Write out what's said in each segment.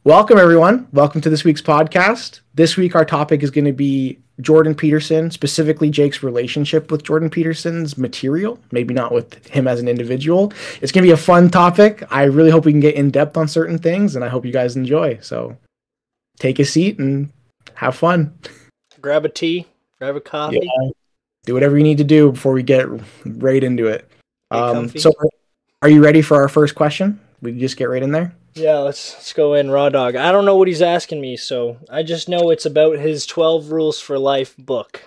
Welcome, everyone. Welcome to this week's podcast. This week, our topic is going to be Jordan Peterson, specifically Jake's relationship with Jordan Peterson's material, maybe not with him as an individual. It's going to be a fun topic. I really hope we can get in depth on certain things, and I hope you guys enjoy. So take a seat and have fun. Grab a tea, grab a coffee. Yeah. Do whatever you need to do before we get right into it. So are you ready for our first question? We can just get right in there. Yeah, let's go in, raw dog. I don't know what he's asking me, so I just know it's about his 12 Rules for Life book.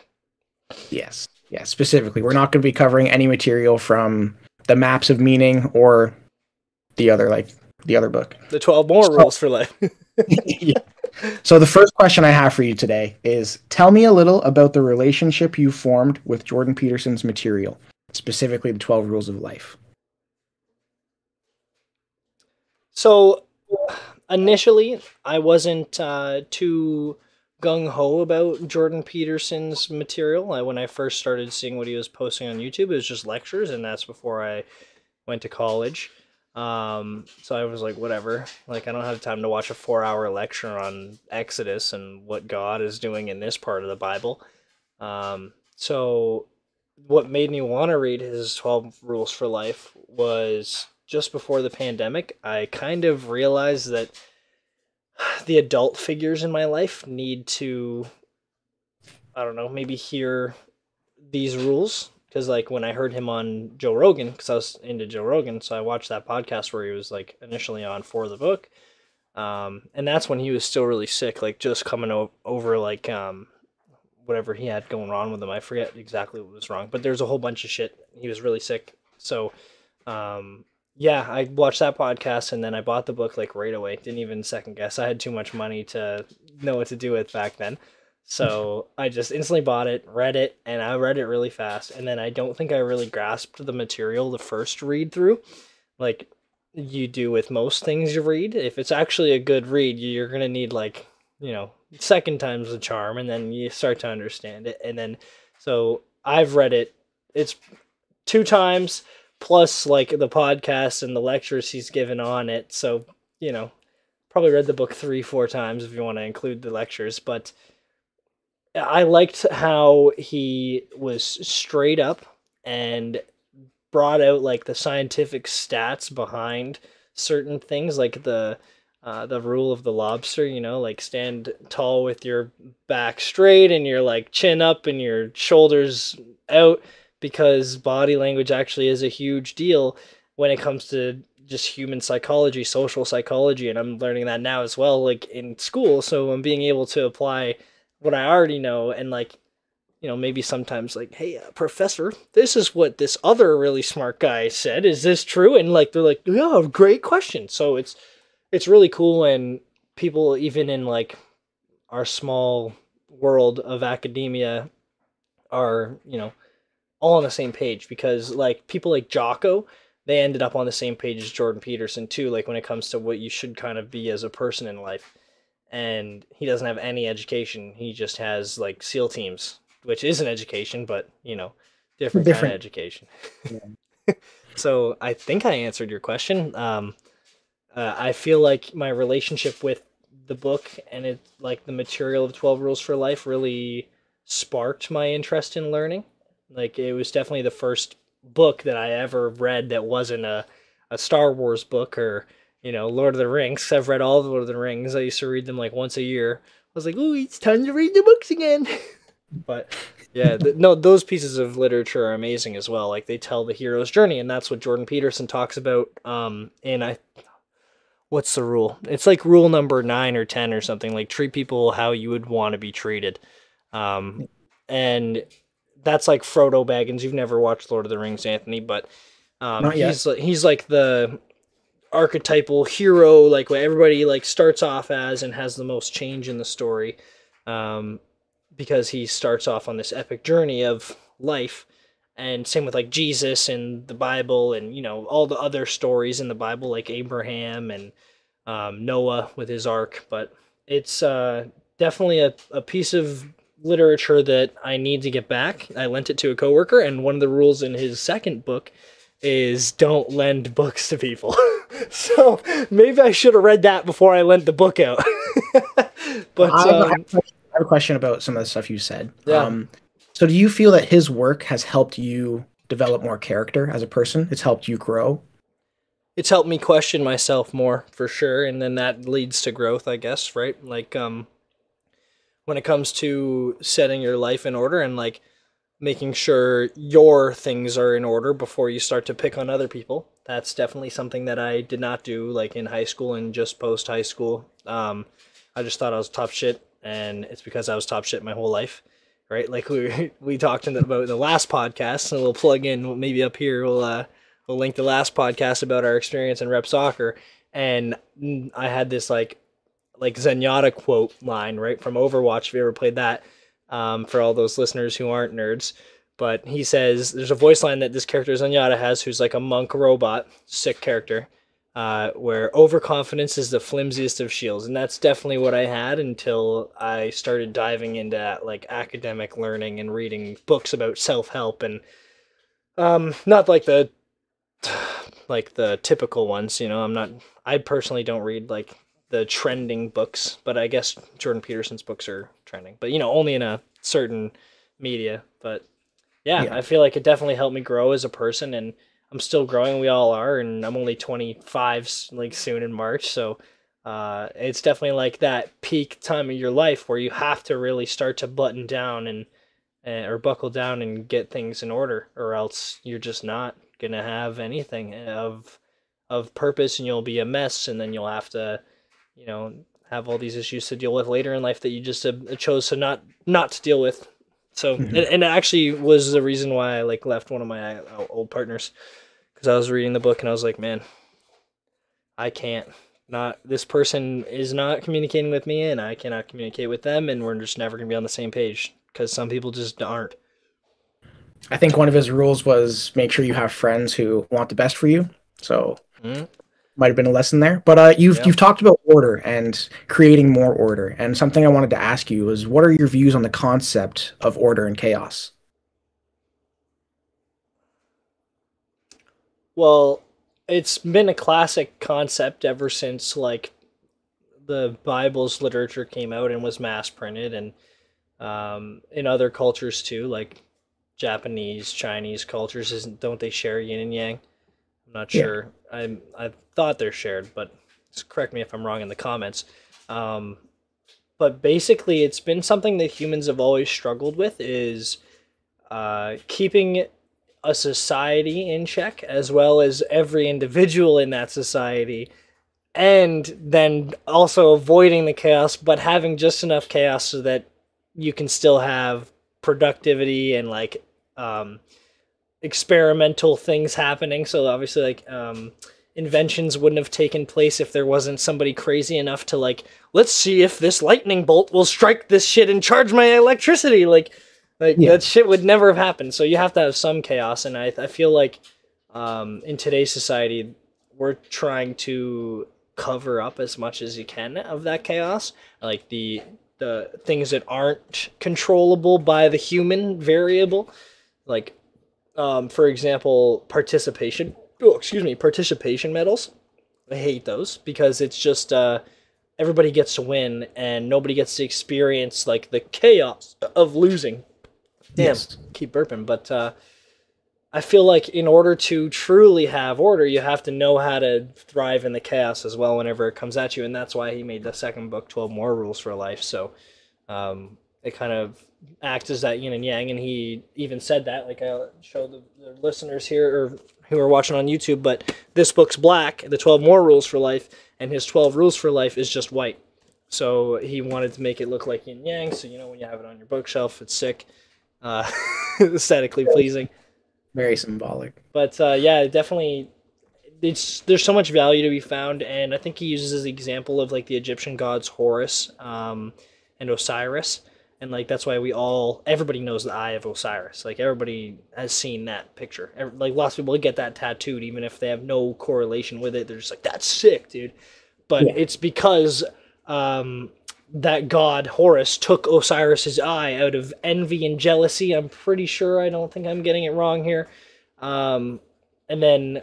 Yes, specifically. We're not going to be covering any material from the Maps of Meaning or the other book. The 12 more rules for life. Yeah. So the first question I have for you today is, tell me a little about the relationship you formed with Jordan Peterson's material, specifically the 12 Rules of Life. So, initially, I wasn't too gung-ho about Jordan Peterson's material. When I first started seeing what he was posting on YouTube, it was just lectures, and that's before I went to college. So I was like, whatever. Like, I don't have time to watch a 4-hour lecture on Exodus and what God is doing in this part of the Bible. So what made me want to read his 12 Rules for Life was just before the pandemic. I kind of realized that the adult figures in my life need to, I don't know, maybe hear these rules. Because, like, when I heard him on Joe Rogan, because I was into Joe Rogan, so I watched that podcast where he was, like, initially on for the book. And that's when he was still really sick, like, just coming over, like, whatever he had going on with him. I forget exactly what was wrong, but there's a whole bunch of shit. He was really sick. So, yeah, I watched that podcast, and then I bought the book, like, right away. Didn't even second guess. I had too much money to know what to do with back then. So I just instantly bought it, read it, and I read it really fast. And then I don't think I really grasped the material the first read through, like you do with most things you read. If it's actually a good read, you're going to need, like, second time's the charm, and then you start to understand it. And then, so I've read it, it's 2 times, plus, like, the podcast and the lectures he's given on it. So, probably read the book 3-4 times if you want to include the lectures. But I liked how he was straight up and brought out, like, the scientific stats behind certain things, like the rule of the lobster, like stand tall with your back straight and your, like, chin up and your shoulders out, because body language actually is a huge deal when it comes to just human psychology, social psychology, and I'm learning that now as well, like, in school. So I'm being able to apply what I already know, and, like, maybe sometimes, like, hey, professor, this is what this other really smart guy said. Is this true? And, like, they're like, yeah, great question. So it's really cool, and people, even in, like, our small world of academia, are, all on the same page, because, like, people like Jocko, they ended up on the same page as Jordan Peterson too, like, when it comes to what you should kind of be as a person in life. And he doesn't have any education. He just has, like, SEAL teams, which is an education, but, different kind of education. Yeah. So I think I answered your question. I feel like my relationship with the book and it, like, the material of 12 Rules for Life really sparked my interest in learning. Like, it was definitely the first book that I ever read that wasn't a Star Wars book or, Lord of the Rings. I've read all of the Lord of the Rings. I used to read them, like, once a year. I was like, ooh, it's time to read the books again. But yeah, those pieces of literature are amazing as well. Like, they tell the hero's journey, and that's what Jordan Peterson talks about. What's the rule? It's like rule number 9 or 10 or something, like, treat people how you would want to be treated. And that's like Frodo Baggins. You've never watched Lord of the Rings, Anthony, but he's like the archetypal hero, like, what everybody, like, starts off as and has the most change in the story, because he starts off on this epic journey of life. And same with, like, Jesus and the Bible and, all the other stories in the Bible, like Abraham and Noah with his ark. But it's definitely a piece of literature that I need to get back. I lent it to a coworker, and one of the rules in his second book is don't lend books to people. So maybe I should have read that before I lent the book out. But I have a question about some of the stuff you said. yeah. So do you feel that his work has helped you develop more character as a person? It's helped you grow? It's helped me question myself more for sure, and then that leads to growth, I guess, right? Like when it comes to setting your life in order and like making sure your things are in order before you start to pick on other people. That's definitely something that I did not do like in high school and just post high school. I just thought I was top shit, and it's because I was top shit my whole life, right? Like we talked about in the last podcast, and we'll plug in maybe up here. We'll link the last podcast about our experience in rep soccer, and I had this like Zenyatta quote line right from Overwatch. If you ever played that, for all those listeners who aren't nerds. But he says there's a voice line that this character Zenyatta has, who's like a monk robot, sick character, where overconfidence is the flimsiest of shields, and that's definitely what I had until I started diving into like academic learning and reading books about self-help and not like the typical ones. You know, I personally don't read like the trending books, but I guess Jordan Peterson's books are trending, but you know, only in a certain media. But yeah, I feel like it definitely helped me grow as a person, and I'm still growing. We all are, and I'm only 25 like soon in March. So it's definitely like that peak time of your life where you have to really start to button down and or buckle down and get things in order, or else you're just not gonna have anything of purpose, and you'll be a mess, and then you'll have to, you know, have all these issues to deal with later in life that you just chose to not to deal with. So, and it actually was the reason why I like left one of my old partners, because I was reading the book and I was like, man, I can't. Not this person is not communicating with me, and I cannot communicate with them, and we're just never gonna be on the same page because some people just aren't. I think one of his rules was make sure you have friends who want the best for you. So might have been a lesson there. But you've talked about order and creating more order, and something I wanted to ask you was, what are your views on the concept of order and chaos? Well, it's been a classic concept ever since like the Bible's literature came out and was mass printed, and in other cultures too, like Japanese, Chinese cultures, don't they share yin and yang? I'm not sure. I thought they're shared, but just correct me if I'm wrong in the comments. But basically, it's been something that humans have always struggled with, is keeping a society in check, as well as every individual in that society, and then also avoiding the chaos, but having just enough chaos so that you can still have productivity and like experimental things happening. So obviously like inventions wouldn't have taken place if there wasn't somebody crazy enough to like, let's see if this lightning bolt will strike this shit and charge my electricity. Like that shit would never have happened. So you have to have some chaos, and I feel like in today's society we're trying to cover up as much as you can of that chaos, like the things that aren't controllable by the human variable, like for example, participation medals. I hate those because it's just everybody gets to win and nobody gets to experience like the chaos of losing. Damn, keep burping. But I feel like in order to truly have order, you have to know how to thrive in the chaos as well whenever it comes at you, and that's why he made the second book, 12 More Rules for Life. So it kind of acts as that yin and yang, and he even said that, like I'll show the listeners here or who are watching on YouTube, but this book's black, the 12 More Rules for Life, and his 12 Rules for Life is just white. So he wanted to make it look like yin yang, so you know when you have it on your bookshelf, it's sick, aesthetically pleasing. Very symbolic. But yeah, definitely, there's so much value to be found, and I think he uses the example of like the Egyptian gods Horus and Osiris. And like that's why everybody knows the Eye of Osiris. Like everybody has seen that picture. Like lots of people get that tattooed, even if they have no correlation with it. They're just like, "That's sick, dude." But it's because that god Horus took Osiris's eye out of envy and jealousy. I'm pretty sure. I don't think I'm getting it wrong here. And then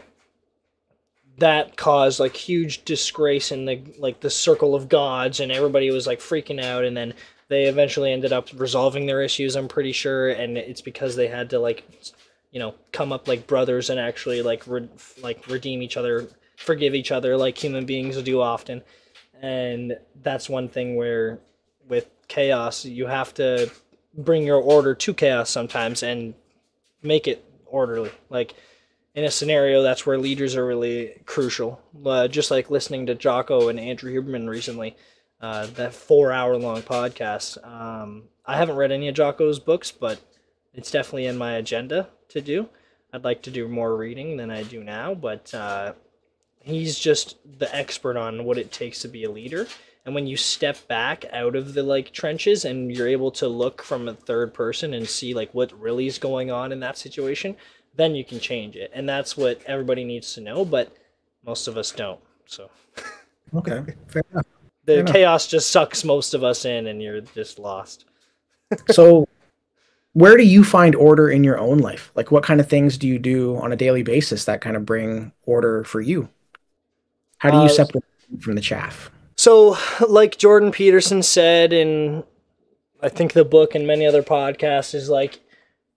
that caused like huge disgrace in the circle of gods, and everybody was like freaking out, and then they eventually ended up resolving their issues, I'm pretty sure, and it's because they had to like, come up like brothers and actually like redeem each other, forgive each other like human beings do often. And that's one thing where with chaos, you have to bring your order to chaos sometimes and make it orderly. Like in a scenario, that's where leaders are really crucial. Just like listening to Jocko and Andrew Huberman recently, that 4 hour long podcast. I haven't read any of Jocko's books, but it's definitely in my agenda to do. I'd like to do more reading than I do now, but he's just the expert on what it takes to be a leader. And when you step back out of the like trenches and you're able to look from a third person and see like what really is going on in that situation, then you can change it. And that's what everybody needs to know, but most of us don't. So Okay, fair enough. The chaos just sucks most of us in and you're just lost. So where do you find order in your own life? Like what kind of things do you do on a daily basis that kind of bring order for you? How do you separate from the chaff? So like Jordan Peterson said in, I think, the book and many other podcasts, is like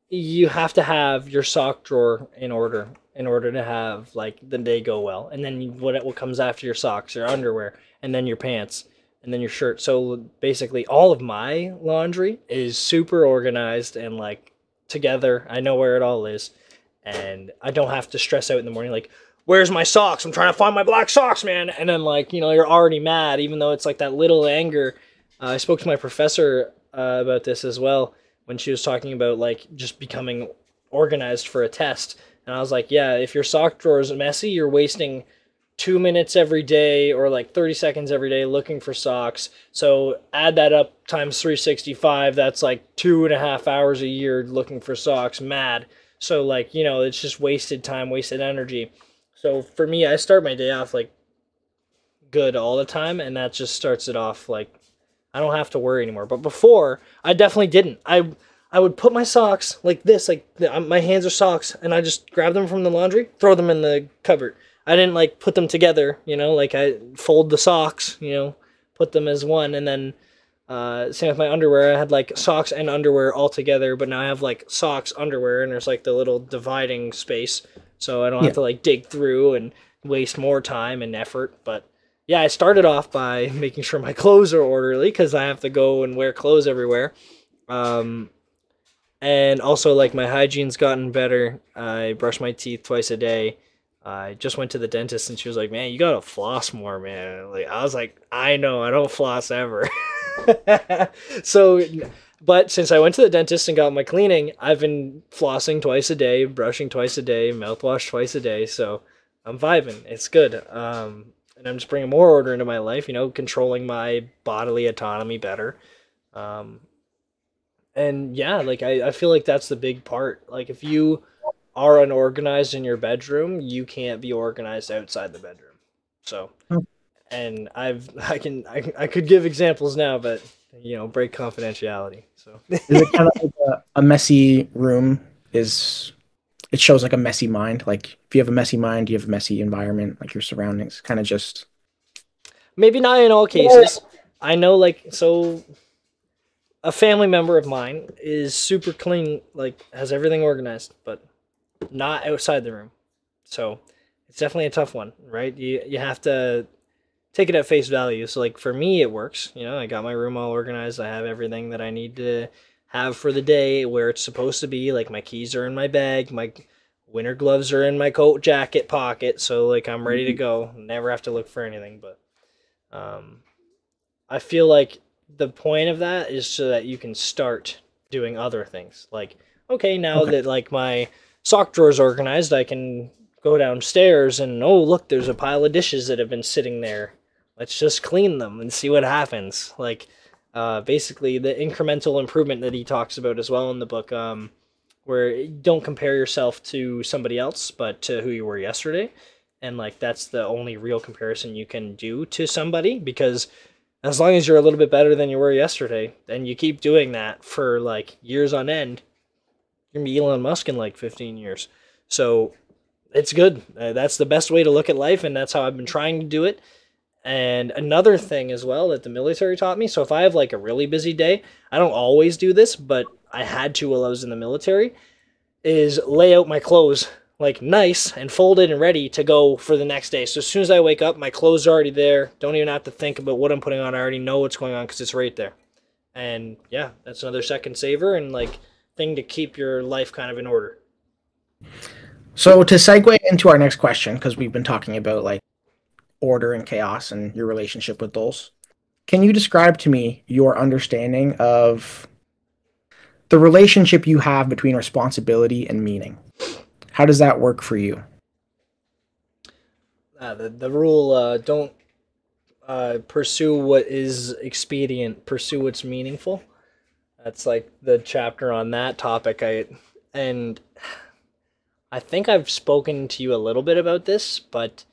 you have to have your sock drawer in order to have like the day go well. And then what comes after your socks, your underwear, and then your pants, and then your shirt. So basically all of my laundry is super organized and like together. I know where it all is, and I don't have to stress out in the morning like, where's my socks? I'm trying to find my black socks, man. And then like, you're already mad, even though it's like that little anger. I spoke to my professor about this as well when she was talking about like just becoming organized for a test. And I was like, yeah, if your sock drawer is messy, you're wasting 2 minutes every day or like 30 seconds every day looking for socks. So add that up times 365. That's like 2.5 hours a year looking for socks. Mad. So like, it's just wasted time, wasted energy. So for me, I start my day off like good all the time, and that just starts it off like I don't have to worry anymore. But before, I definitely didn't. I would put my socks like this, like my hands are socks, and I just grab them from the laundry, throw them in the cupboard. I didn't like put them together, like I fold the socks, put them as one, and then same with my underwear. I had like socks and underwear all together, but now I have like socks, underwear, and there's like the little dividing space. So I don't have to like dig through and waste more time and effort. But yeah, I started off by making sure my clothes are orderly because I have to go and wear clothes everywhere. And also like my hygiene's gotten better. I brush my teeth twice a day. I just went to the dentist and she was like, man, you gotta floss more, man. Like I was like, I know, I don't floss ever. But since I went to the dentist and got my cleaning, I've been flossing twice a day, brushing twice a day, mouthwash twice a day. So I'm vibing. It's good. And I'm just bringing more order into my life, controlling my bodily autonomy better. And yeah, like I feel like that's the big part. Like if you are unorganized in your bedroom, you can't be organized outside the bedroom. So, and I could give examples now, but break confidentiality. So is it kind of like a messy room it shows like a messy mind? Like if you have a messy mind, you have a messy environment, like your surroundings kind of just. Maybe not in all cases. I know so a family member of mine is super clean, like has everything organized, but not outside the room. So it's definitely a tough one, right? You have to take it at face value. So like for me, it works. I got my room all organized. I have everything that I need to have for the day where it's supposed to be. Like my keys are in my bag. My winter gloves are in my coat jacket pocket. So like I'm ready to go. Never have to look for anything. But I feel like the point of that is so that you can start doing other things. Like, okay, now that like my sock drawer is organized, I can go downstairs and, oh, look, there's a pile of dishes that have been sitting there. Let's just clean them and see what happens. Like, basically the incremental improvement that he talks about as well in the book, where don't compare yourself to somebody else, but to who you were yesterday. And like, that's the only real comparison you can do to somebody, because as long as you're a little bit better than you were yesterday, and you keep doing that for like years on end, you're gonna be Elon Musk in like 15 years. So it's good. That's the best way to look at life, and that's how I've been trying to do it. And another thing as well that the military taught me, so if I have like a really busy day, I don't always do this, but I had to while I was in the military, is lay out my clothes like nice and folded and ready to go for the next day. So as soon as I wake up, my clothes are already there. Don't even have to think about what I'm putting on. I already know what's going on because it's right there. And yeah, that's another second saver and like thing to keep your life kind of in order. So to segue into our next question, because we've been talking about like order and chaos and your relationship with those, can you describe to me your understanding of the relationship you have between responsibility and meaning? How does that work for you? The rule, don't pursue what is expedient, pursue what's meaningful. That's like the chapter on that topic. And I think I've spoken to you a little bit about this, but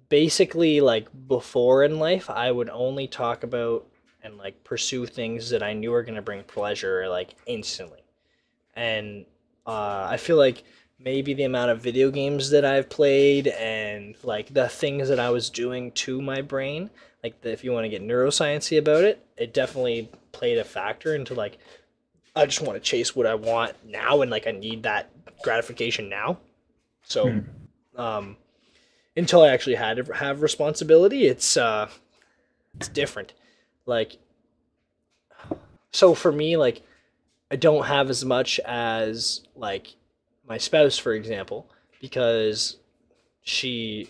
basically like before in life, I would only talk about and like pursue things that I knew were going to bring pleasure like instantly. And I feel like maybe the amount of video games that I've played and like the things that I was doing to my brain, like if you want to get neurosciencey about it, it definitely played a factor into like I just want to chase what I want now and like I need that gratification now. So until I actually had to have responsibility, it's different. Like so for me, like I don't have as much as like my spouse, for example, because she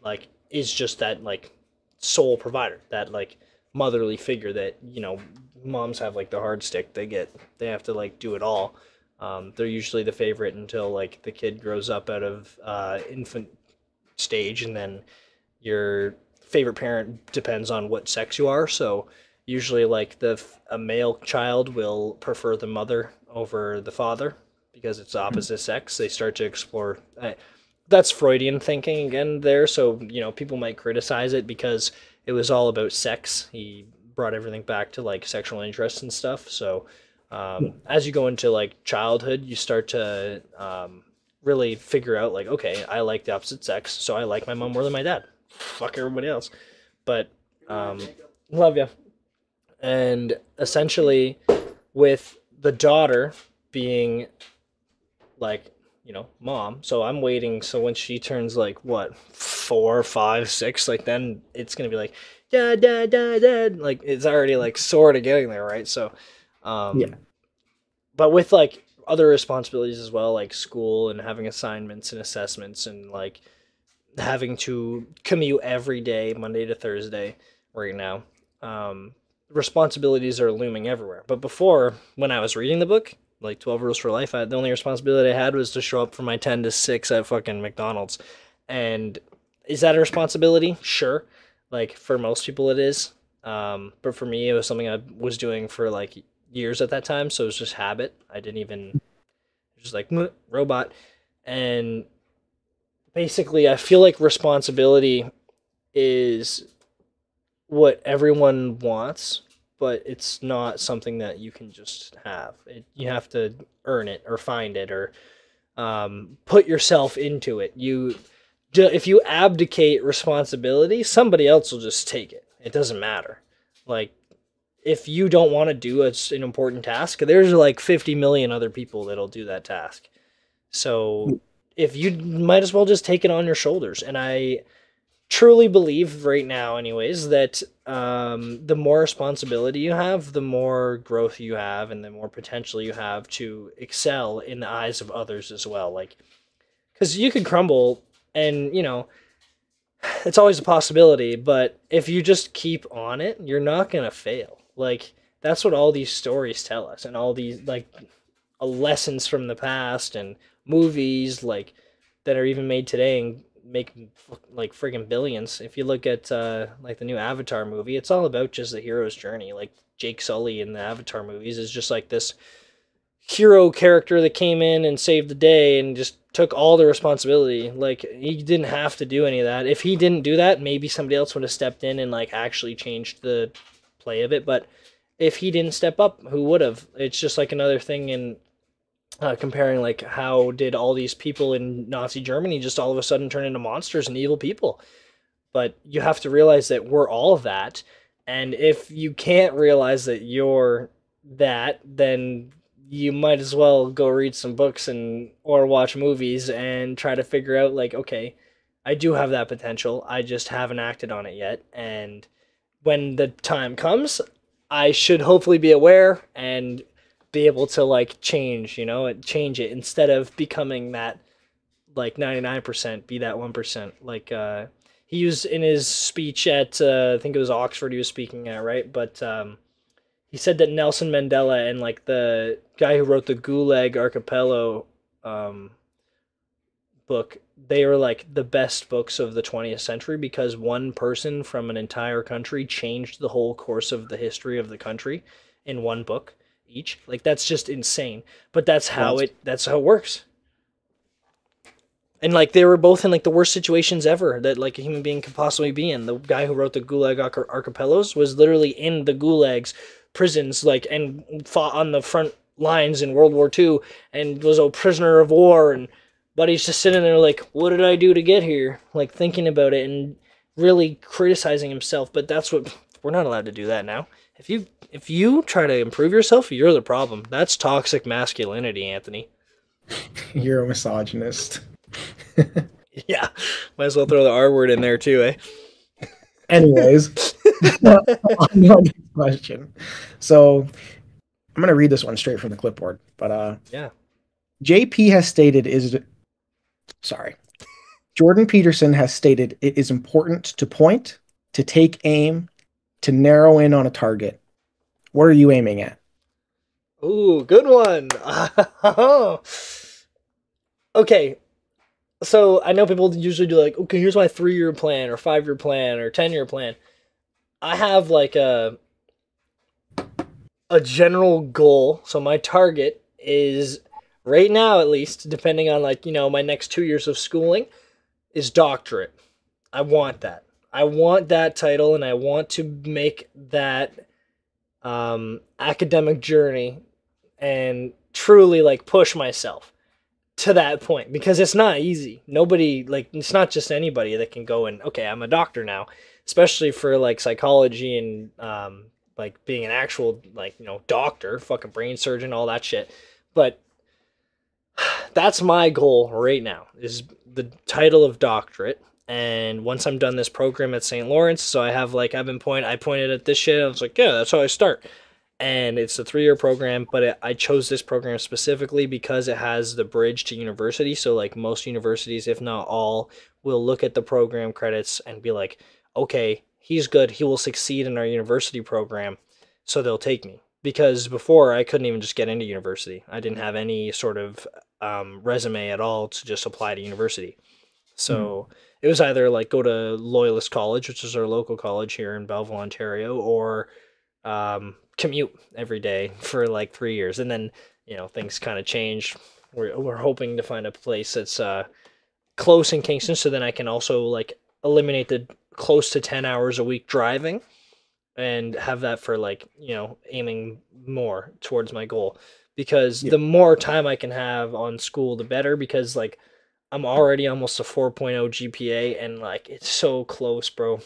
like is just that like sole provider, that like motherly figure that, you know, moms have like the hard stick. They have to like do it all. They're usually the favorite until like the kid grows up out of infant stage, and then your favorite parent depends on what sex you are. So usually like a male child will prefer the mother over the father because it's opposite sex. They start to explore. That's Freudian thinking again there. So, you know, people might criticize it because it was all about sex. He brought everything back to like sexual interests and stuff. So as you go into like childhood, you start to really figure out like, okay, I like the opposite sex, so I like my mom more than my dad. Fuck everybody else. But love you. And essentially with the daughter being like, you know, mom, so I'm waiting, so when she turns like what 4 5 6, like then it's gonna be like dad dad dad dad, like it's already like sort of getting there, right? So Yeah. but with like other responsibilities as well, like school and having assignments and assessments and like having to commute every day Monday to Thursday right now, responsibilities are looming everywhere. But before, when I was reading the book like 12 Rules for Life, the only responsibility I had was to show up for my 10 to 6 at fucking McDonald's. And is that a responsibility? Sure. Like for most people it is. But for me, it was something I was doing for like years at that time. So it was just habit. I didn't even, just like robot. And basically, I feel like responsibility is what everyone wants, but it's not something that you can just have. You have to earn it or find it or put yourself into it. If you abdicate responsibility, somebody else will just take it. It doesn't matter. Like, if you don't want to do an important task, there's like 50 million other people that'll do that task. So if you might as well just take it on your shoulders. And I truly believe right now anyways that the more responsibility you have, the more growth you have, and the more potential you have to excel in the eyes of others as well. Like, because you could crumble and, you know, it's always a possibility, but if you just keep on it, you're not going to fail. Like, that's what all these stories tell us, and all these like lessons from the past and movies like that are even made today and make like friggin' billions. If you look at like the new Avatar movie, it's all about just the hero's journey. Like Jake Sully in the Avatar movies is just like this hero character that came in and saved the day and just took all the responsibility. Like, he didn't have to do any of that. If he didn't do that, maybe somebody else would have stepped in and like actually changed the play of it. But if he didn't step up, who would have? It's just like another thing in comparing like how did all these people in Nazi Germany just all of a sudden turn into monsters and evil people. But you have to realize that we're all that, and if you can't realize that you're that, then you might as well go read some books and or watch movies and try to figure out like, okay, I do have that potential, I just haven't acted on it yet, and when the time comes, I should hopefully be aware and be able to like change, change it instead of becoming that like 99%, be that 1%. Like he used in his speech at I think it was Oxford he was speaking at, right? But he said that Nelson Mandela and like the guy who wrote the Gulag Archipelago um, book, they were like the best books of the 20th century because one person from an entire country changed the whole course of the history of the country in one book each. Like that's just insane. But Well, that's how it works. And like they were both in like the worst situations ever that like a human being could possibly be in. The guy who wrote the Gulag Archipelagos was literally in the gulags prisons like and fought on the front lines in World War II and was a prisoner of war, and but he's just sitting there like, what did I do to get here? Like thinking about it and really criticizing himself. But that's what we're not allowed to do that now. If you try to improve yourself, you're the problem. That's toxic masculinity, Anthony. you're a misogynist. Yeah, might as well throw the R word in there too, eh? Anyways, on the next question. So I'm gonna read this one straight from the clipboard. But Yeah. JP has stated is sorry. Jordan Peterson has stated it is important to point, to take aim, to narrow in on a target. What are you aiming at? Ooh, good one. Okay, so I know people usually do like, okay, here's my 3-year plan or 5-year plan or 10-year plan. I have like a general goal. So my target is right now, at least, depending on like, my next 2 years of schooling, is doctorate. I want that. I want that title and I want to make that academic journey and truly like push myself to that point because it's not easy. Nobody like it's not just anybody that can go and okay, I'm a doctor now, especially for like psychology and like being an actual like doctor, fucking brain surgeon, all that shit. But that's my goal right now is the title of doctorate. And once I'm done this program at St. Lawrence, so I have like I pointed at this shit. I was like, yeah, that's how I start. And it's a 3-year program, but I chose this program specifically because it has the bridge to university. So like most universities, if not all, will look at the program credits and be like, okay, he's good. He will succeed in our university program, so they'll take me. Because before I couldn't even just get into university. I didn't have any sort of resume at all to just apply to university. Hmm. So it was either like go to Loyalist College, which is our local college here in Belleville, Ontario, or commute every day for like 3 years. And then, things kind of changed. We're hoping to find a place that's close in Kingston so then I can also like eliminate the close to 10 hours a week driving and have that for like, aiming more towards my goal. Because Yeah. the more time I can have on school, the better. Because like I'm already almost a 4.0 GPA and like it's so close, bro.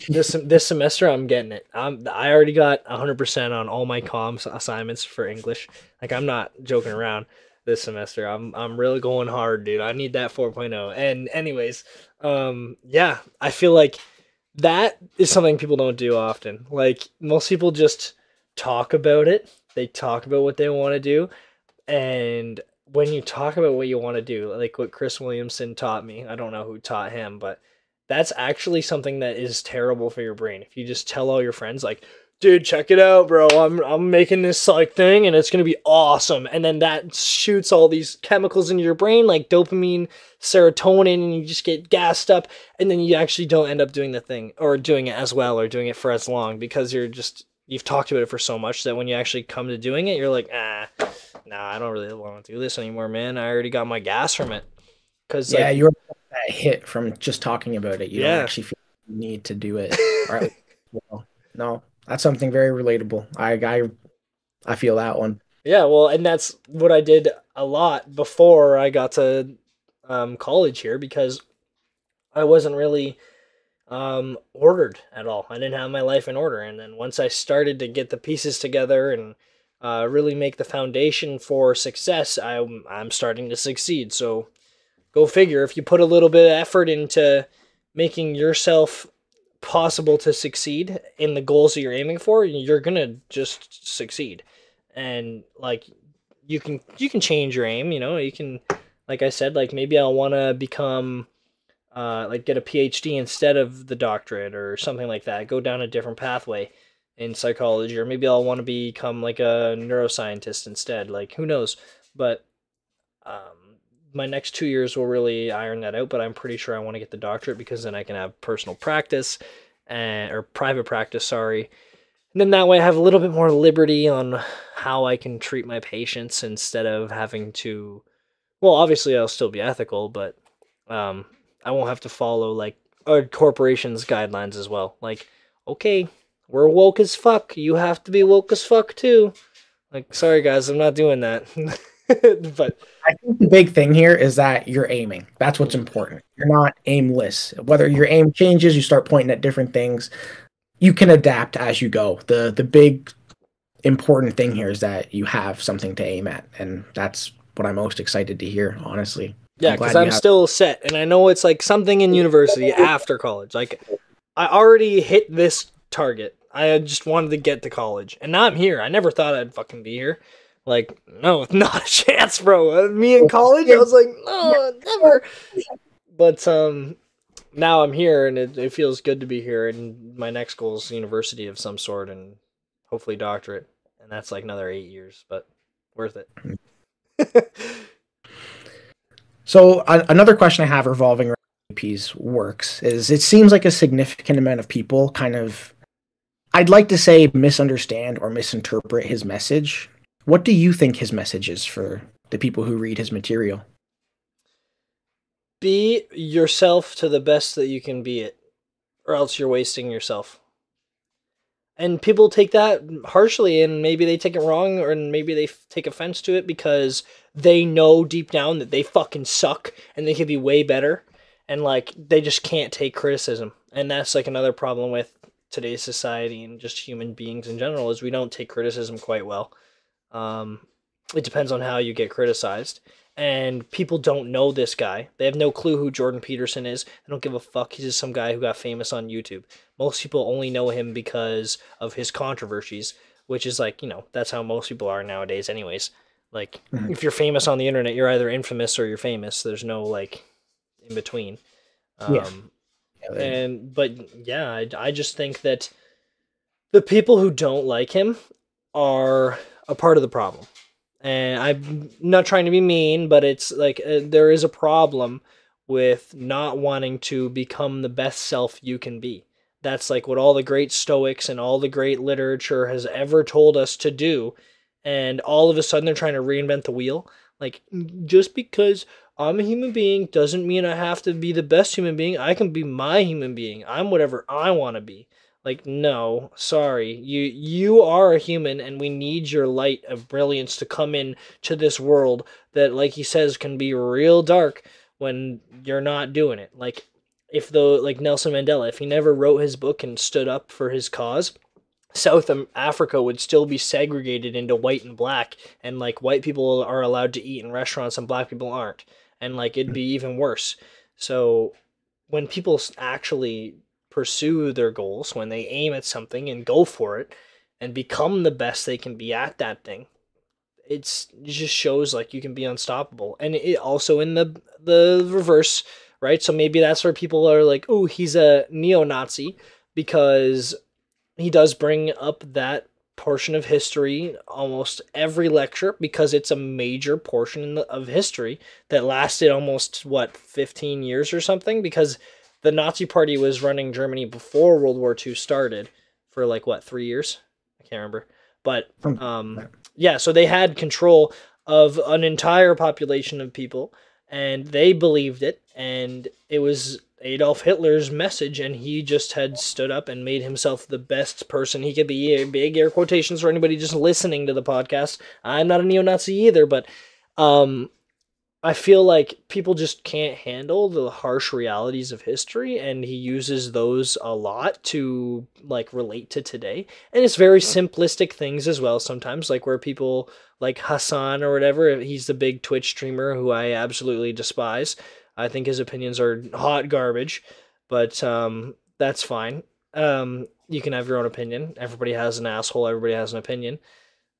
This semester I'm getting it. I already got 100% on all my comms assignments for English. Like I'm not joking around this semester. I'm really going hard, dude. I need that 4.0. And anyways, yeah, I feel like that is something people don't do often. Like most people just talk about it. They talk about what they want to do, and when you talk about what you want to do, like what Chris Williamson taught me, I don't know who taught him, but that's actually something that is terrible for your brain. If you just tell all your friends, like, dude, check it out, bro. I'm making this like thing and it's gonna be awesome. And then that shoots all these chemicals into your brain, like dopamine, serotonin, and you just get gassed up, and then you actually don't end up doing the thing or doing it as well or doing it for as long because you've talked about it for so much that when you actually come to doing it, you're like, nah, I don't really want to do this anymore, man. I already got my gas from it. Cause Yeah, like, you're that hit from just talking about it. You don't yeah. actually feel you need to do it. Or at least, well, no, that's something very relatable. I feel that one. Yeah, well, and that's what I did a lot before I got to college here, because I wasn't really ordered at all. I didn't have my life in order. And then once I started to get the pieces together and really make the foundation for success, I'm starting to succeed. So go figure. If you put a little bit of effort into making yourself possible to succeed in the goals that you're aiming for, you're gonna just succeed. And like you can change your aim. You can, like I said, like maybe I'll want to become like get a PhD instead of the doctorate or something like that. Go down a different pathway in psychology, or maybe I'll want to become like a neuroscientist instead. Like who knows? But my next 2 years will really iron that out. But I'm pretty sure I want to get the doctorate, because then I can have personal practice and or private practice. Sorry. And then that way I have a little bit more liberty on how I can treat my patients instead of having to. Well, obviously I'll still be ethical, but um, I won't have to follow like a corporation's guidelines as well. Like, okay, we're woke as fuck. You have to be woke as fuck too. Like, sorry guys, I'm not doing that. But I think the big thing here is that you're aiming. That's what's important. You're not aimless. Whether your aim changes, you start pointing at different things. You can adapt as you go. The big important thing here is that you have something to aim at, and that's what I'm most excited to hear, honestly. yeah, because I'm still set, and I know it's like something in university after college. Like, I already hit this target. I just wanted to get to college, and now I'm here. I never thought I'd fucking be here. Like, no, not a chance, bro. Me in college, I was like, no, never. But now I'm here, and it feels good to be here. And my next goal is university of some sort, and hopefully doctorate. And that's like another 8 years, but worth it. So another question I have revolving around AP's works is, it seems like a significant amount of people kind of, I'd like to say, misunderstand or misinterpret his message. What do you think his message is for the people who read his material? Be yourself to the best that you can be it, or else you're wasting yourself. And people take that harshly, and maybe they take it wrong, or maybe they take offense to it because they know deep down that they fucking suck and they could be way better, and like they just can't take criticism. And that's like another problem with today's society and just human beings in general, is we don't take criticism quite well. It depends on how you get criticized. And people don't know this guy. They have no clue who Jordan Peterson is. They don't give a fuck. He's just some guy who got famous on YouTube. Most people only know him because of his controversies, which is like, that's how most people are nowadays anyways. Like, if you're famous on the internet, you're either infamous or you're famous. There's no, like, in between. But yeah, I just think that the people who don't like him are a part of the problem. And I'm not trying to be mean, but it's like there is a problem with not wanting to become the best self you can be. That's like what all the great Stoics and all the great literature has ever told us to do. And all of a sudden they're trying to reinvent the wheel. Like, just because I'm a human being doesn't mean I have to be the best human being. I can be my human being. I'm whatever I want to be. Like, no, sorry. You are a human, and we need your light of brilliance to come in to this world that, like he says, can be real dark when you're not doing it. Like, like Nelson Mandela, if he never wrote his book and stood up for his cause, South Africa would still be segregated into white and black, and like white people are allowed to eat in restaurants and black people aren't. And like it'd be even worse. So when people actually pursue their goals, when they aim at something and go for it and become the best they can be at that thing, it just shows like you can be unstoppable. And it also in the reverse, right? So maybe that's where people are like, oh, he's a neo-Nazi, because he does bring up that portion of history almost every lecture, because it's a major portion of history that lasted almost 15 years or something, because the Nazi Party was running Germany before World War II started for 3 years? I can't remember. But yeah, so they had control of an entire population of people, and they believed it, and it was Adolf Hitler's message, and he just had stood up and made himself the best person he could be. Big air quotations for anybody just listening to the podcast. I'm not a neo-Nazi either, but I feel like people just can't handle the harsh realities of history, and he uses those a lot to like relate to today. And it's very simplistic things as well sometimes, like where people like Hassan or whatever, he's the big Twitch streamer who I absolutely despise. I think his opinions are hot garbage, but that's fine. You can have your own opinion. Everybody has an asshole, everybody has an opinion.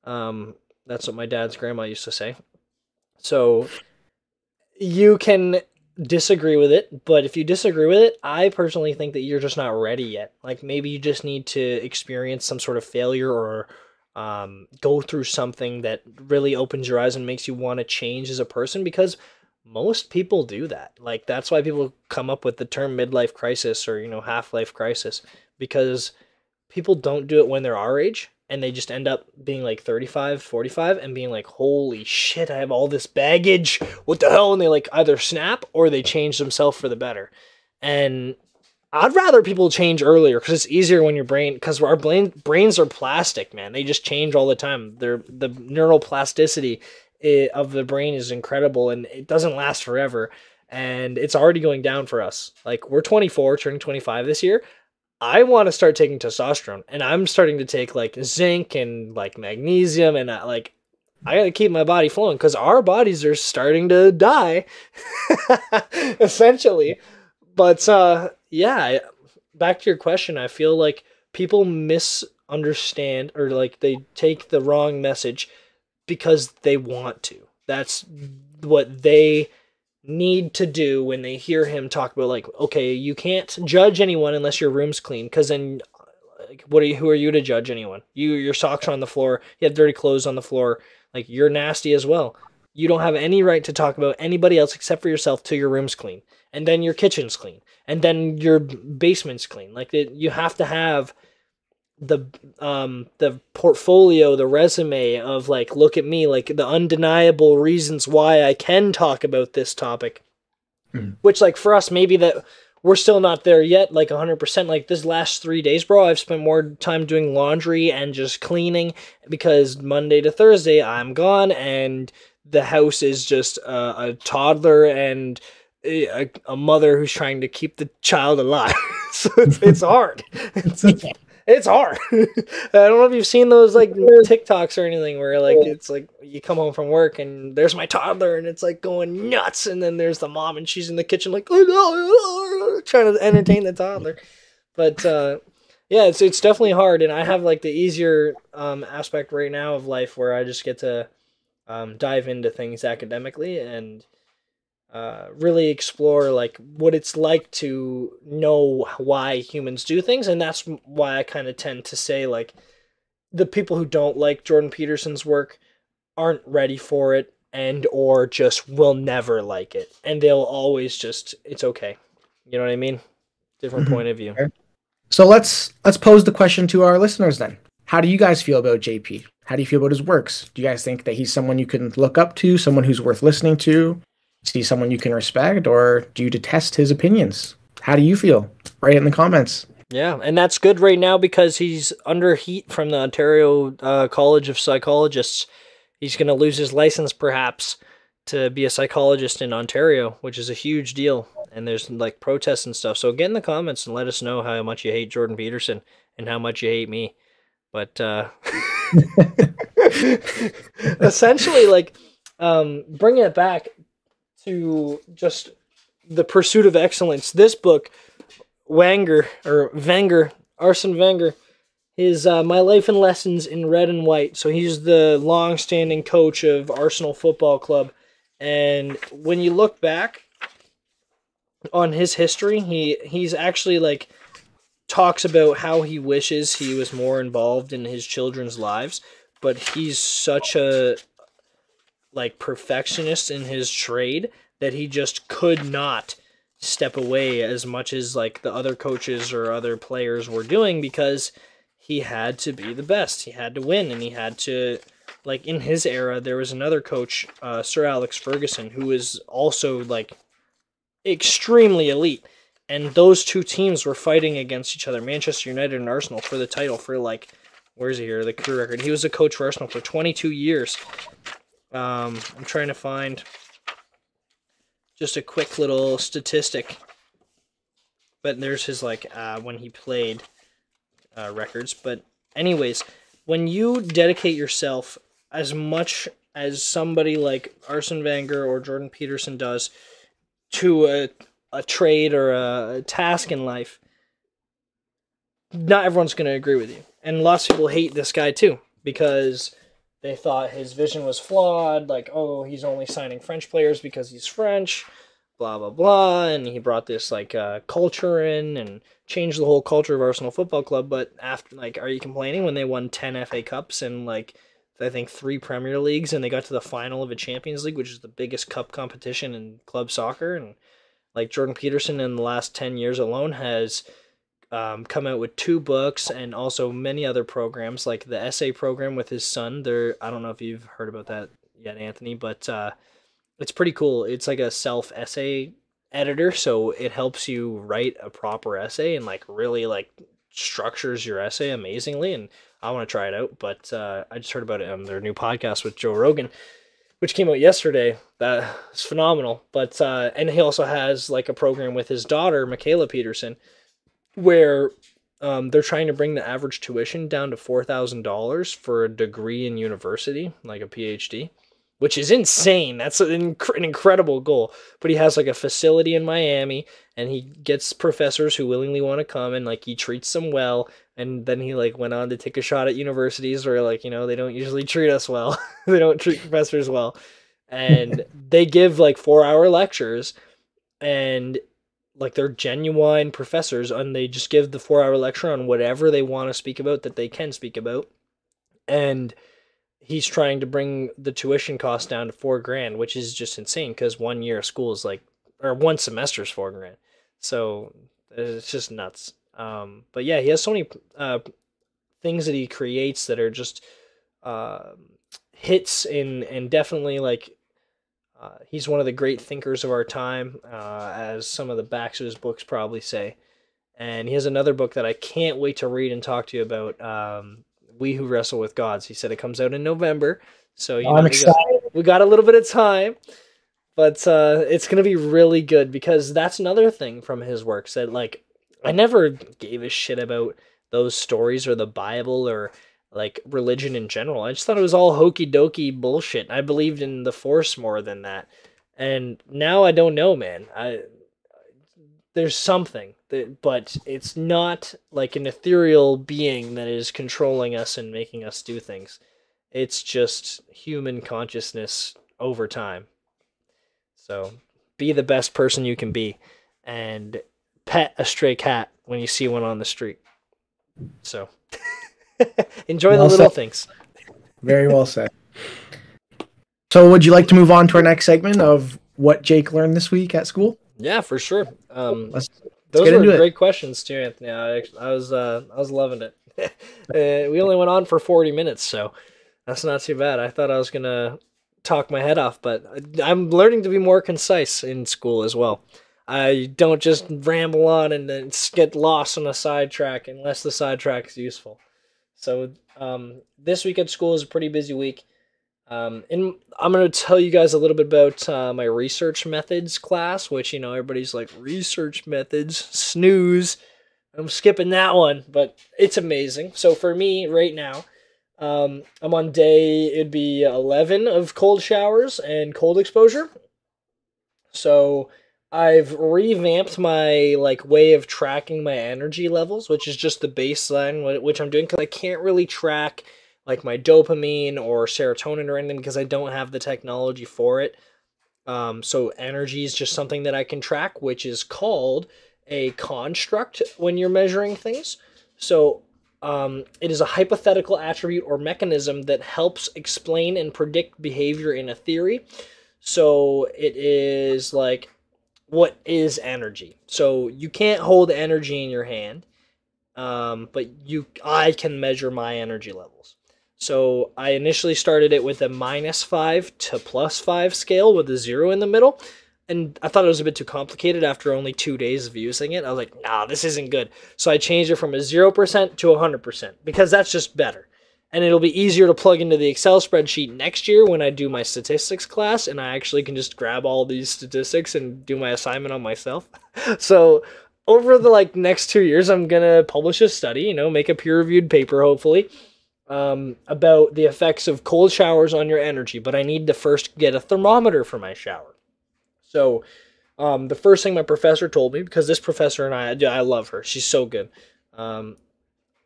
That's what my dad's grandma used to say. So you can disagree with it, but if you disagree with it, I personally think that you're just not ready yet. Like maybe you just need to experience some sort of failure or go through something that really opens your eyes and makes you want to change as a person, because most people do that. Like that's why people come up with the term midlife crisis or, half-life crisis, because people don't do it when they're our age. And they just end up being like 35, 45 and being like, holy shit, I have all this baggage. What the hell? And they like either snap or they change themselves for the better. And I'd rather people change earlier because it's easier when your brain, because our brains are plastic, man. They just change all the time. The neural plasticity of the brain is incredible and it doesn't last forever. And it's already going down for us. Like we're 24, turning 25 this year. I want to start taking testosterone, and I'm starting to take like zinc and like magnesium, and I got to keep my body flowing because our bodies are starting to die, essentially. But yeah, back to your question, I feel like people misunderstand or like they take the wrong message because they want to. That's what they need to do when they hear him talk about like, okay, you can't judge anyone unless your room's clean, because then like, who are you to judge anyone? Your socks are on the floor, you have dirty clothes on the floor, like you're nasty as well. You don't have any right to talk about anybody else except for yourself till your room's clean, and then your kitchen's clean, and then your basement's clean. Like you have to have the portfolio, the resume of like, look at me, like the undeniable reasons why I can talk about this topic. Which like for us, maybe that we're still not there yet, like 100%. Like this last 3 days, bro, I've spent more time doing laundry and just cleaning because Monday to Thursday I'm gone and the house is just a toddler and a mother who's trying to keep the child alive. So it's hard. It's hard. I don't know if you've seen those like TikToks or anything where like it's like you come home from work and there's my toddler and it's like going nuts, and then there's the mom and she's in the kitchen like, oh no, trying to entertain the toddler. But yeah, it's definitely hard, and I have like the easier aspect right now of life where I just get to dive into things academically and really explore like what it's like to know why humans do things. And that's why I kind of tend to say like the people who don't like Jordan Peterson's work aren't ready for it and or just will never like it, and they'll always just, it's okay, you know what I mean? Different point of view. Okay. So let's pose the question to our listeners then. How do you guys feel about JP? How do you feel about his works? Do you guys think that he's someone you can look up to, someone who's worth listening to? See someone you can respect, or do you detest his opinions? How do you feel? Write it in the comments. Yeah, and that's good right now because he's under heat from the Ontario College of Psychologists. He's going to lose his license perhaps to be a psychologist in Ontario, which is a huge deal. And there's like protests and stuff. So get in the comments and let us know how much you hate Jordan Peterson and how much you hate me. But essentially, like, bringing it back to just the pursuit of excellence. This book, Arsene Wenger, his My Life and Lessons in Red and White. So he's the long-standing coach of Arsenal Football Club. And when you look back on his history, he's actually like talks about how he wishes he was more involved in his children's lives, but he's such a like perfectionist in his trade that he just could not step away as much as like the other coaches or other players were doing, because he had to be the best. He had to win, and he had to, like, in his era, there was another coach, Sir Alex Ferguson, who was also like extremely elite. And those two teams were fighting against each other, Manchester United and Arsenal, for the title for like, where's he here? The career record. He was a coach for Arsenal for 22 years. I'm trying to find just a quick little statistic. But there's his like when he played records. But anyways, when you dedicate yourself as much as somebody like Arsene Wenger or Jordan Peterson does to a trade or a task in life, not everyone's going to agree with you. And lots of people hate this guy too, because they thought his vision was flawed, like, oh, he's only signing French players because he's French, blah, blah, blah, and he brought this, like, culture in and changed the whole culture of Arsenal Football Club, but after, like, are you complaining when they won 10 FA Cups and, like, I think 3 Premier Leagues, and they got to the final of a Champions League, which is the biggest cup competition in club soccer, and like Jordan Peterson in the last 10 years alone has come out with 2 books and also many other programs, like the essay program with his son. I don't know if you've heard about that yet, Anthony, but it's pretty cool. It's like a self-essay editor, so it helps you write a proper essay and like really like structures your essay amazingly, and I want to try it out, but I just heard about it on their new podcast with Joe Rogan, which came out yesterday. That is phenomenal. But and he also has like a program with his daughter, Michaela Peterson, where they're trying to bring the average tuition down to $4,000 for a degree in university, like a PhD, which is insane. That's an incredible goal. But he has like a facility in Miami, and he gets professors who willingly want to come, and like he treats them well. And then he like went on to take a shot at universities where like, you know, they don't usually treat us well. They don't treat professors well. And they give like 4-hour lectures, and like they're genuine professors, and they just give the 4-hour lecture on whatever they want to speak about that they can speak about. And he's trying to bring the tuition cost down to $4,000, which is just insane because 1 year of school is like, or 1 semester is $4,000. So it's just nuts. But yeah, he has so many things that he creates that are just hits and definitely like he's one of the great thinkers of our time, as some of the backs of his books probably say. And he has another book that I can't wait to read and talk to you about, We Who Wrestle with Gods. He said it comes out in November, so you know, I'm excited. we got a little bit of time, but it's going to be really good because that's another thing from his works that like I never gave a shit about those stories or the Bible or like religion in general. I just thought it was all hokey dokey bullshit. I believed in the Force more than that. And now I don't know, man. There's something, but it's not like an ethereal being that is controlling us and making us do things. It's just human consciousness over time. So be the best person you can be, and pet a stray cat when you see one on the street. So enjoy the little things. Very well said. So would you like to move on to our next segment of what Jake learned this week at school? Yeah, for sure. Let's those get were into great questions too, Anthony. I was loving it. We only went on for 40 minutes, so that's not too bad. I thought I was gonna talk my head off, but I'm learning to be more concise in school as well. I don't just ramble on and then get lost on a sidetrack unless the sidetrack is useful. So this week at school is a pretty busy week. And I'm going to tell you guys a little bit about my research methods class, which, you know, everybody's like, research methods, snooze. I'm skipping that one, but it's amazing. So for me right now, I'm on it'd be 11 of cold showers and cold exposure. So I've revamped my like way of tracking my energy levels, which is just the baseline, which I'm doing because I can't really track like my dopamine or serotonin or anything because I don't have the technology for it. So energy is just something that I can track, which is called a construct when you're measuring things. So it is a hypothetical attribute or mechanism that helps explain and predict behavior in a theory. So it is like, what is energy? So you can't hold energy in your hand, but I can measure my energy levels. So I initially started it with a -5 to +5 scale with a 0 in the middle. and I thought it was a bit too complicated after only 2 days of using it. I was like, nah, this isn't good. So I changed it from a 0% to 100% because that's just better. And it'll be easier to plug into the Excel spreadsheet next year when I do my statistics class, and I actually can just grab all these statistics and do my assignment on myself. So over the next 2 years, I'm gonna publish a study, make a peer-reviewed paper, hopefully, about the effects of cold showers on your energy. But I need to first get a thermometer for my shower. So the first thing my professor told me, because this professor and I love her. She's so good.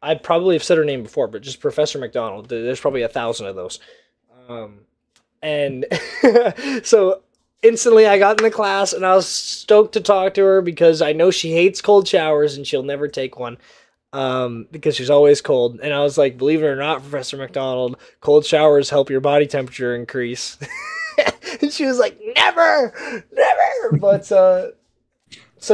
I probably have said her name before, but just Professor McDonald. There's probably 1,000 of those. And so instantly I got in the class and I was stoked to talk to her because I know she hates cold showers and she'll never take one because she's always cold. And I was like, believe it or not, Professor McDonald, cold showers help your body temperature increase. And she was like, never. But so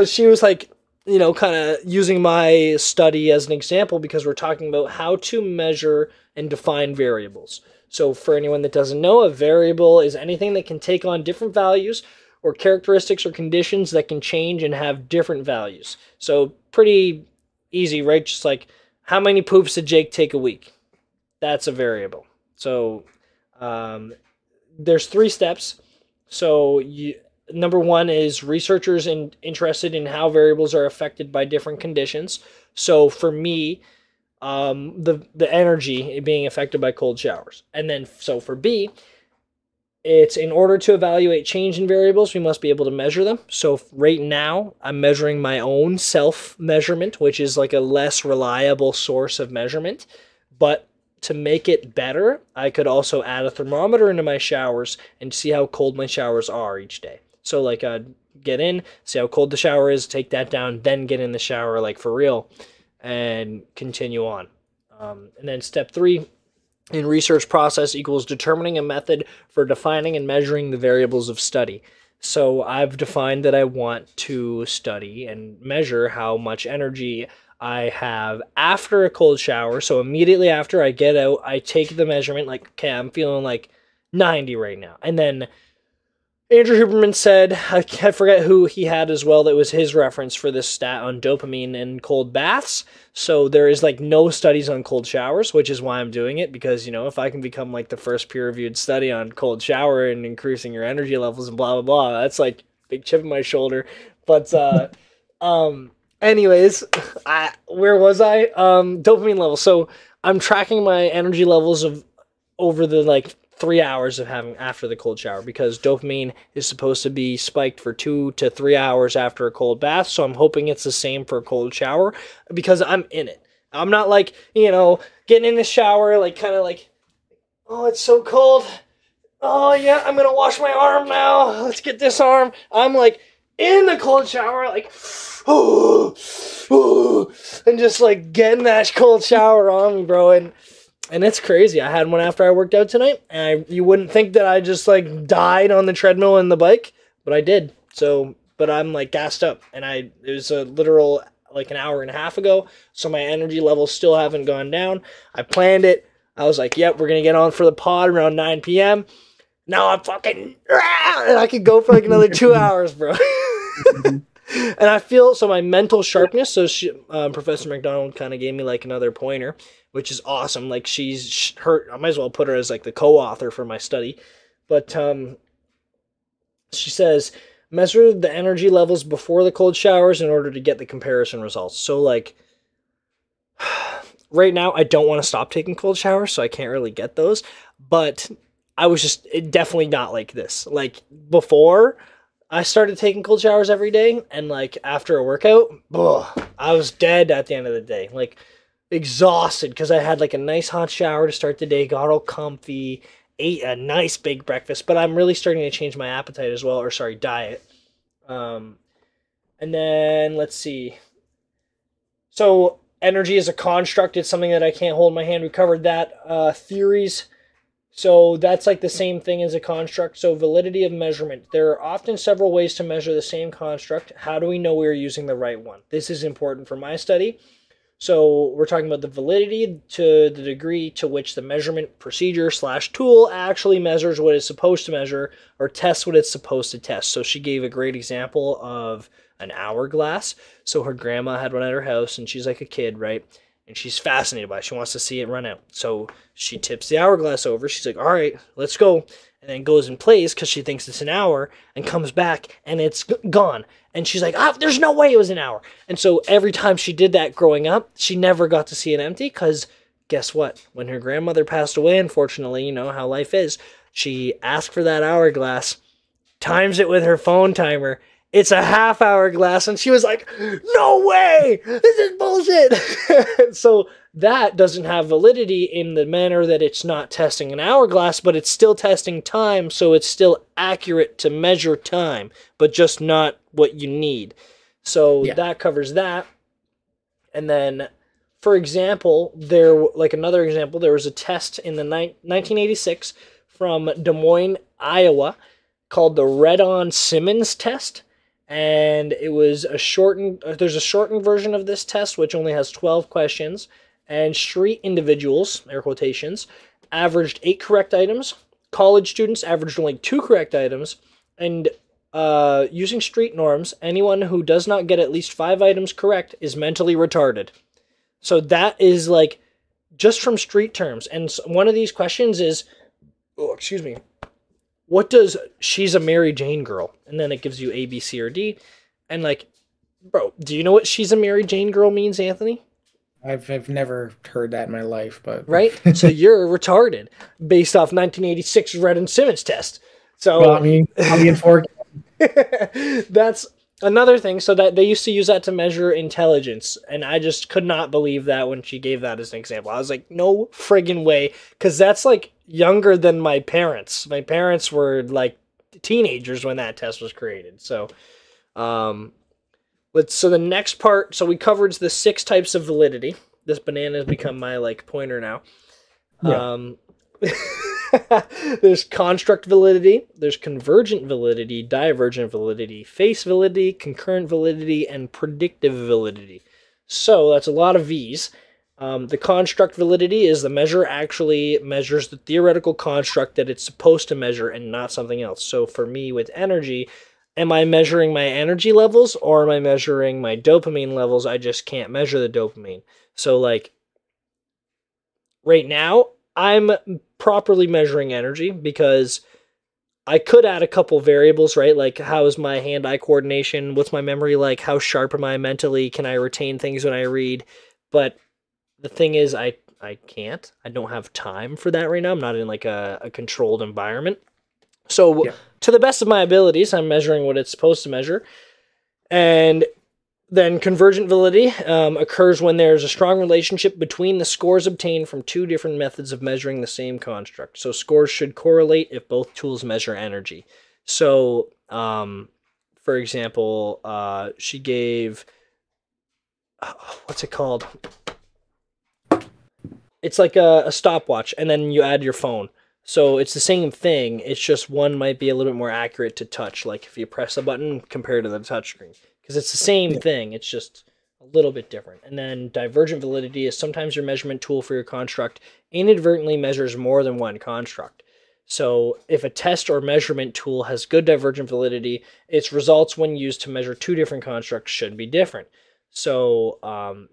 she was like, kind of using my study as an example because we're talking about how to measure and define variables. So for anyone that doesn't know, a variable is anything that can take on different values or characteristics or conditions that can change and have different values. So pretty easy, right? Just like how many poops did Jake take a week? That's a variable. So there's 3 steps. So number 1 is researchers interested in how variables are affected by different conditions. So for me, the energy being affected by cold showers. And then so for B, it's in order to evaluate change in variables, we must be able to measure them. So right now, I'm measuring my own self-measurement, which is like a less reliable source of measurement. But to make it better, I could also add a thermometer into my showers and see how cold my showers are each day. So like I'd get in, see how cold the shower is, take that down, then get in the shower like for real and continue on. And then step 3 in research process equals determining a method for defining and measuring the variables of study. So I've defined that I want to study and measure how much energy I have after a cold shower. So immediately after I get out, I take the measurement like, okay, I'm feeling like 90 right now. And then Andrew Huberman said, I forget who he had as well, that was his reference for this stat on dopamine and cold baths. So there is like no studies on cold showers, which is why I'm doing it, because, if I can become like the first peer-reviewed study on cold shower and increasing your energy levels and blah, blah, blah, that's like big chip in my shoulder. But, anyways, where was I? Dopamine levels. So I'm tracking my energy levels over the 3 hours of having after the cold shower, because dopamine is supposed to be spiked for 2 to 3 hours after a cold bath. So I'm hoping it's the same for a cold shower because I'm in it. I'm not getting in the shower, oh, it's so cold. Oh yeah, I'm going to wash my arm now. Let's get this arm. I'm in the cold shower, and just getting that cold shower on me, bro. And it's crazy. I had one after I worked out tonight, and you wouldn't think that I just died on the treadmill and the bike, but I did. So, but I'm gassed up, and it was a literal an hour and a half ago, so my energy levels still haven't gone down. I planned it. I was like, yep, we're gonna get on for the pod around 9 p.m. Now I'm fucking, and I could go for another 2 hours, bro. And I feel, so my mental sharpness, so Professor McDonald kind of gave me another pointer, which is awesome. She's her, I might as well put her as the co-author for my study. But she says, measure the energy levels before the cold showers in order to get the comparison results. So right now I don't want to stop taking cold showers, so I can't really get those. But I was just definitely not like this. Before I started taking cold showers every day, and after a workout, I was dead at the end of the day. Exhausted because I had a nice hot shower to start the day, got all comfy, ate a nice big breakfast, but I'm really starting to change my appetite as well, or sorry, diet. And then let's see. So energy is a construct. It's something that I can't hold in my hand. We covered that. Theories. So that's the same thing as a construct. So validity of measurement. There are often several ways to measure the same construct. How do we know we're using the right one? This is important for my study. So we're talking about the validity to the degree to which the measurement procedure / tool actually measures what it's supposed to measure or tests what it's supposed to test. So she gave a great example of an hourglass. So her grandma had one at her house, and she's like a kid, right? And she's fascinated by it. She wants to see it run out. So she tips the hourglass over. She's like, all right, let's go. And then goes and plays because she thinks it's an hour, and comes back and it's gone. And she's like, there's no way it was an hour. And so every time she did that growing up, she never got to see it empty because guess what? When her grandmother passed away, unfortunately, you know how life is, she asked for that hourglass, times it with her phone timer. It's a half hourglass. And she was like, no way, this is bullshit. So that doesn't have validity in the manner that it's not testing an hourglass, but it's still testing time. So it's still accurate to measure time, but just not what you need. So that covers that. And then, for example, another example, there was a test in the 1986 from Des Moines, Iowa, called the Redon-Simmons test. And it was there's a shortened version of this test, which only has 12 questions. And street individuals, air quotations, averaged 8 correct items. College students averaged only 2 correct items. And using street norms, anyone who does not get at least 5 items correct is mentally retarded. So that is like just from street terms. And one of these questions is, what does she's a Mary Jane girl? And then it gives you A, B, C, or D. And like, bro, do you know what she's a Mary Jane girl means, Anthony? I've never heard that in my life, but right. So you're retarded based off 1986 Redon-Simmons test. So well, I mean, I'll be in 4. That's another thing. So that they used to use that to measure intelligence, and I just could not believe that when she gave that as an example. I was like, no friggin' way, because that's like younger than my parents. My parents were like teenagers when that test was created. So, so the next part. So we covered the 6 types of validity. This banana has become my like pointer now. Yeah. There's construct validity, there's convergent validity, divergent validity, face validity, concurrent validity, and predictive validity. So that's a lot of V's. The construct validity is the measure actually measures the theoretical construct that it's supposed to measure and not something else. So for me with energy, am I measuring my energy levels or am I measuring my dopamine levels? I just can't measure the dopamine. So like right now, I'm properly measuring energy because I could add a couple variables, right? Like how is my hand-eye coordination? What's my memory like? How sharp am I mentally? Can I retain things when I read? But the thing is, I can't. I don't have time for that right now. I'm not in like a controlled environment. So to the best of my abilities, I'm measuring what it's supposed to measure. And then convergent validity occurs when there's a strong relationship between the scores obtained from 2 different methods of measuring the same construct. So scores should correlate if both tools measure energy. So, for example, she gave, what's it called? It's like a stopwatch, and then you add your phone. So it's the same thing. It's just one might be a little bit more accurate to touch, like if you press a button compared to the touchscreen. Because it's the same thing, it's just a little bit different. And then divergent validity is sometimes your measurement tool for your construct inadvertently measures more than one construct. So if a test or measurement tool has good divergent validity, its results when used to measure 2 different constructs should be different. So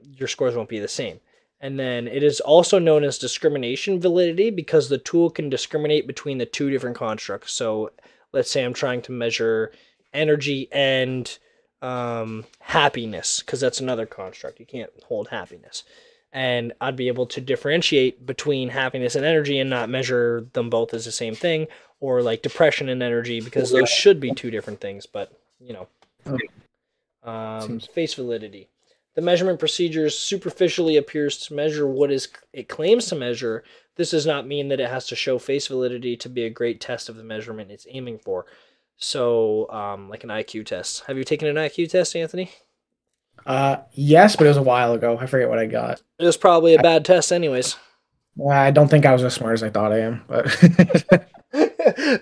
your scores won't be the same. And then it is also known as discrimination validity because the tool can discriminate between the 2 different constructs. So let's say I'm trying to measure energy and happiness, because that's another construct. You can't hold happiness. And I'd be able to differentiate between happiness and energy and not measure them both as the same thing, or like depression and energy, because those should be 2 different things, but you know. Face validity. The measurement procedure superficially appears to measure what it claims to measure. This does not mean that it has to show face validity to be a great test of the measurement it's aiming for. So, like an IQ test. Have you taken an IQ test, Anthony? Yes, but it was a while ago. I forget what I got. It was probably a bad test anyways. I don't think I was as smart as I thought I am, but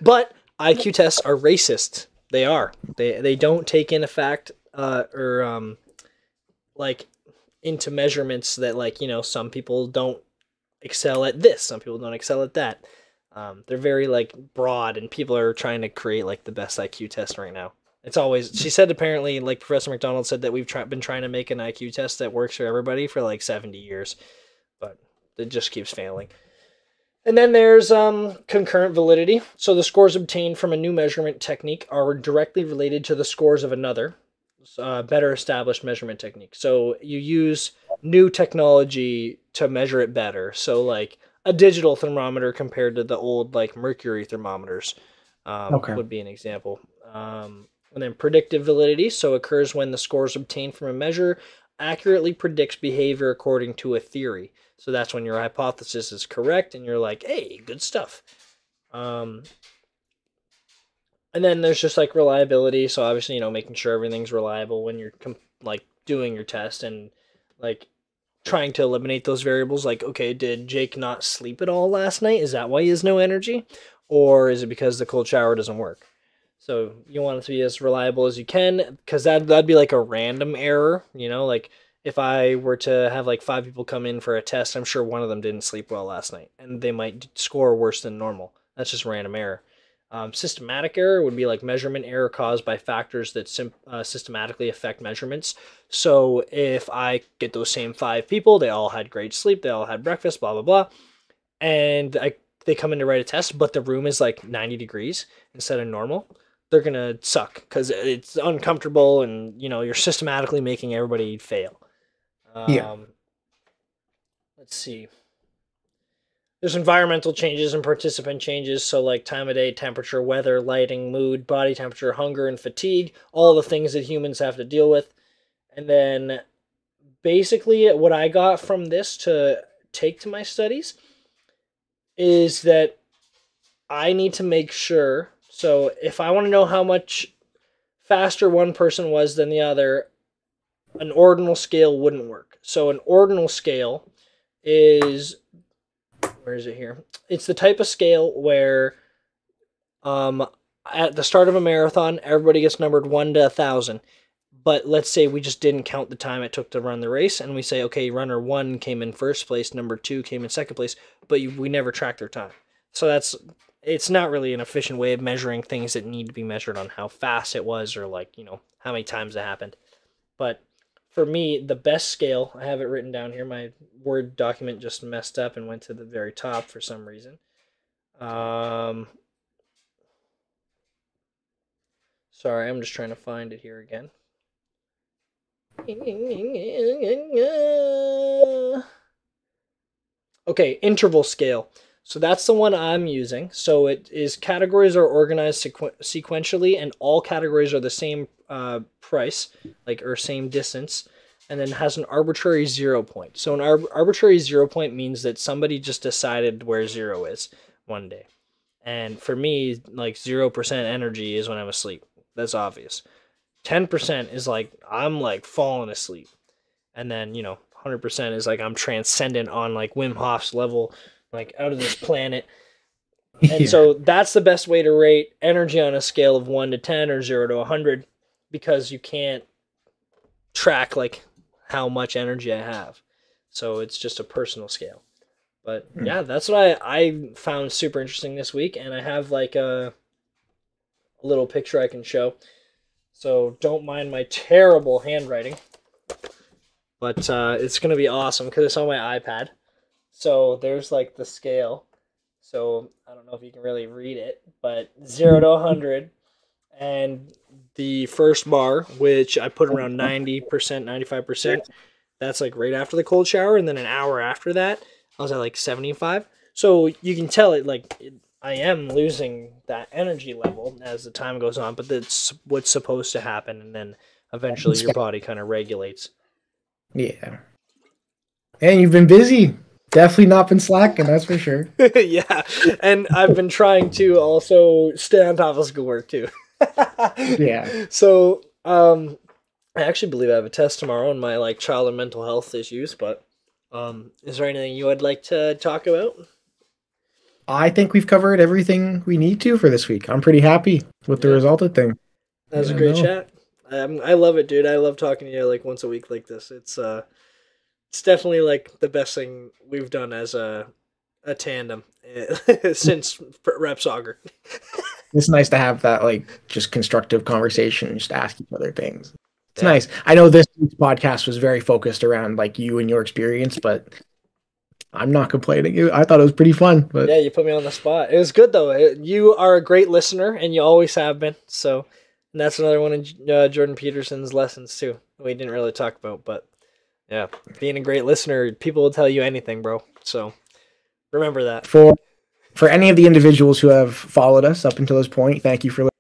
but IQ tests are racist. They are. They don't take into fact like into measurements that, like, you know, some people don't excel at this, some people don't excel at that. They're very like broad, and people are trying to create like the best IQ test right now. It's always, she said, apparently, like Professor McDonald said, that we've been trying to make an IQ test that works for everybody for like 70 years, but it just keeps failing. And then there's concurrent validity. So the scores obtained from a new measurement technique are directly related to the scores of another, better established measurement technique. So you use new technology to measure it better. So like a digital thermometer compared to the old like mercury thermometers would be an example. And then predictive validity, so occurs when the scores obtained from a measure accurately predicts behavior according to a theory. So that's when your hypothesis is correct and you're like, hey, good stuff. And then there's just like reliability. So obviously, you know, making sure everything's reliable when you're like doing your test, and like trying to eliminate those variables. Like, okay, did Jake not sleep at all last night? Is that why he has no energy? Or is it because the cold shower doesn't work? So you want it to be as reliable as you can, because that'd be like a random error, you know, like if I were to have like 5 people come in for a test, I'm sure one of them didn't sleep well last night, and they might score worse than normal. That's just random error. Systematic error would be like measurement error caused by factors that systematically affect measurements. So if I get those same 5 people, they all had great sleep, they all had breakfast, blah, blah, blah, and they come in to write a test, but the room is like 90 degrees instead of normal, they're going to suck because it's uncomfortable, and, you know, you're systematically making everybody fail. Let's see. There's environmental changes and participant changes. So like time of day, temperature, weather, lighting, mood, body temperature, hunger, and fatigue, all the things that humans have to deal with. And then basically what I got from this to take to my studies is that I need to make sure, so if I want to know how much faster one person was than the other, an ordinal scale wouldn't work. So an ordinal scale is, where is it here? It's the type of scale where at the start of a marathon, everybody gets numbered 1 to 1,000. But let's say we just didn't count the time it took to run the race, and we say, okay, runner 1 came in first place, number 2 came in second place, but we never tracked their time. So it's not really an efficient way of measuring things that need to be measured on how fast it was, or like, you know, how many times it happened. But for me, the best scale, I have it written down here, my Word document just messed up and went to the very top for some reason. Sorry, I'm just trying to find it here again. Okay, interval scale. So that's the one I'm using. So it is, categories are organized sequentially, and all categories are the same price, like, or same distance, and then has an arbitrary 0 point. So an arbitrary 0 point means that somebody just decided where 0 is one day. And for me, like 0% energy is when I'm asleep. That's obvious. 10% is like I'm like falling asleep. And then, you know, 100% is like I'm transcendent on like Wim Hof's level, like out of this planet. And so that's the best way to rate energy on a scale of 1 to 10 or 0 to 100, because you can't track like how much energy I have. So it's just a personal scale. But yeah, that's what I found super interesting this week. And I have like a little picture I can show. So don't mind my terrible handwriting. But it's going to be awesome because it's on my iPad. So there's like the scale. So I don't know if you can really read it, but 0 to 100. And the first bar, which I put around 90%, 95%, that's like right after the cold shower. And then an hour after that, I was at like 75. So you can tell I am losing that energy level as the time goes on, but that's what's supposed to happen. And then eventually your body kind of regulates. Yeah. And you've been busy. Definitely not been slacking, that's for sure. Yeah. And I've been trying to also stay on top of schoolwork too. Yeah. So, I actually believe I have a test tomorrow on my like child and mental health issues, but is there anything you would like to talk about? I think we've covered everything we need to for this week. I'm pretty happy with the resulted thing. That was a great chat. I love it, dude. I love talking to you like once a week like this. It's It's definitely like the best thing we've done as a tandem since Rep Soccer. It's nice to have that like just constructive conversation, just ask each other things. It's Yeah. nice. I know this week's podcast was very focused around like you and your experience, but I'm not complaining. I thought it was pretty fun, but Yeah, you put me on the spot. It was good though. You are a great listener, and you always have been. So, and that's another one of Jordan Peterson's lessons too. We didn't really talk about, but yeah, being a great listener, people will tell you anything, bro. So remember that. For any of the individuals who have followed us up until this point, thank you for listening.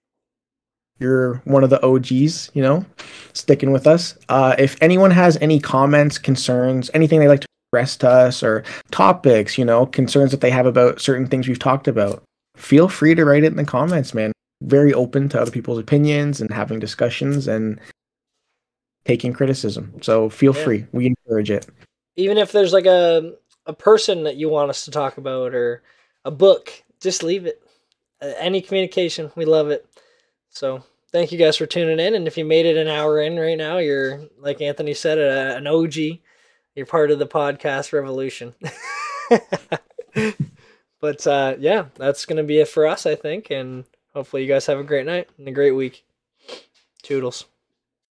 You're one of the OGs, you know, sticking with us. If anyone has any comments, concerns, anything they'd like to express to us, or topics, you know, concerns that they have about certain things we've talked about, feel free to write it in the comments, man. Very open to other people's opinions and having discussions and taking criticism. So feel free. We encourage it. Even if there's like a person that you want us to talk about or a book, just leave it. Any communication, we love it. So thank you guys for tuning in. And if you made it an hour in right now, you're, like Anthony said, an OG. You're part of the podcast revolution. But yeah, that's going to be it for us, I think. And hopefully you guys have a great night and a great week. Toodles.